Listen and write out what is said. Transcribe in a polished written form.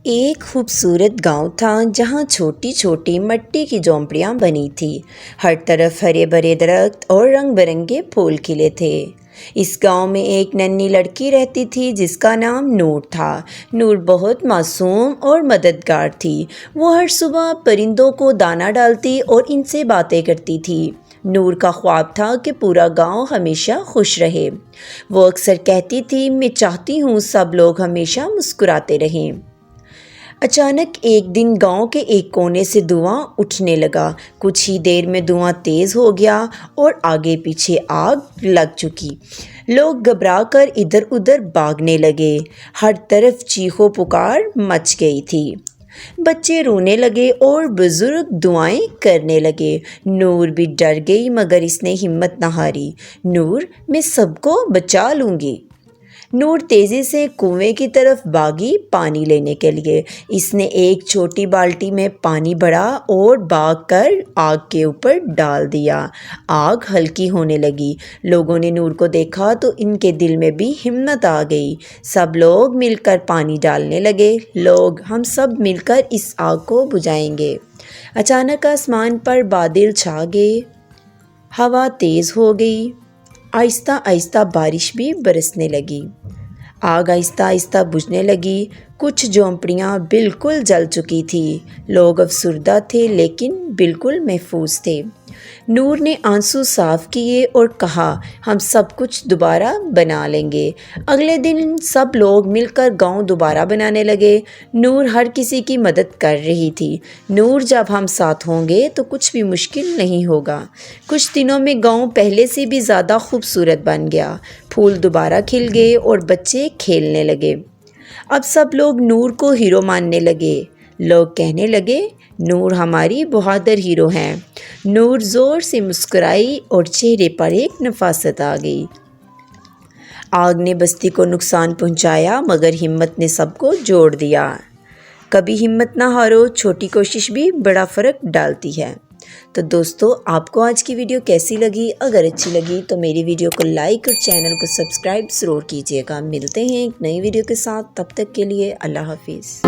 ایک خوبصورت گاؤں تھا جہاں چھوٹی چھوٹی مٹی کی جھونپڑیاں بنی تھی۔ ہر طرف ہرے بھرے درخت اور رنگ برنگے پھول کھلے تھے۔ اس گاؤں میں ایک ننھی لڑکی رہتی تھی جس کا نام نور تھا۔ نور بہت معصوم اور مددگار تھی۔ وہ ہر صبح پرندوں کو دانہ ڈالتی اور ان سے باتیں کرتی تھی۔ نور کا خواب تھا کہ پورا گاؤں ہمیشہ خوش رہے۔ وہ اکثر کہتی تھی، میں چاہتی ہوں سب لوگ ہمیشہ مسکراتے رہیں۔ اچانک ایک دن گاؤں کے ایک کونے سے دھواں اٹھنے لگا۔ کچھ ہی دیر میں دھواں تیز ہو گیا اور آگے پیچھے آگ لگ چکی۔ لوگ گھبرا کر ادھر ادھر بھاگنے لگے۔ ہر طرف چیخو پکار مچ گئی تھی۔ بچے رونے لگے اور بزرگ دعائیں کرنے لگے۔ نور بھی ڈر گئی مگر اس نے ہمت نہ ہاری۔ نور، میں سب کو بچا لوں گی۔ نور تیزی سے کنویں کی طرف بھاگی پانی لینے کے لیے۔ اس نے ایک چھوٹی بالٹی میں پانی بھرا اور بھاگ کر آگ کے اوپر ڈال دیا۔ آگ ہلکی ہونے لگی۔ لوگوں نے نور کو دیکھا تو ان کے دل میں بھی ہمت آ گئی۔ سب لوگ مل کر پانی ڈالنے لگے۔ ہم سب مل کر اس آگ کو بجھائیں گے۔ اچانک آسمان پر بادل چھا گئے۔ ہوا تیز ہو گئی۔ آہستہ آہستہ بارش بھی برسنے لگی۔ آگ آہستہ آہستہ بجھنے لگی۔ کچھ جھونپڑیاں بالکل جل چکی تھیں۔ لوگ افسردہ تھے لیکن بالکل محفوظ تھے۔ نور نے آنسو صاف کیے اور کہا، ہم سب کچھ دوبارہ بنا لیں گے۔ اگلے دن سب لوگ مل کر گاؤں دوبارہ بنانے لگے۔ نور ہر کسی کی مدد کر رہی تھی۔ نور، جب ہم ساتھ ہوں گے تو کچھ بھی مشکل نہیں ہوگا۔ کچھ دنوں میں گاؤں پہلے سے بھی زیادہ خوبصورت بن گیا۔ پھول دوبارہ کھل گئے اور بچے کھیلنے لگے۔ اب سب لوگ نور کو ہیرو ماننے لگے۔ لوگ کہنے لگے، نور ہماری بہادر ہیرو ہیں۔ نور زور سے مسکرائی اور چہرے پر ایک نفاست آ گئی۔ آگ نے بستی کو نقصان پہنچایا مگر ہمت نے سب کو جوڑ دیا۔ کبھی ہمت نہ ہارو، چھوٹی کوشش بھی بڑا فرق ڈالتی ہے۔ تو دوستو، آپ کو آج کی ویڈیو کیسی لگی؟ اگر اچھی لگی تو میری ویڈیو کو لائک اور چینل کو سبسکرائب ضرور کیجیے گا۔ ملتے ہیں ایک نئی ویڈیو کے ساتھ، تب تک کے لیے اللہ حافظ۔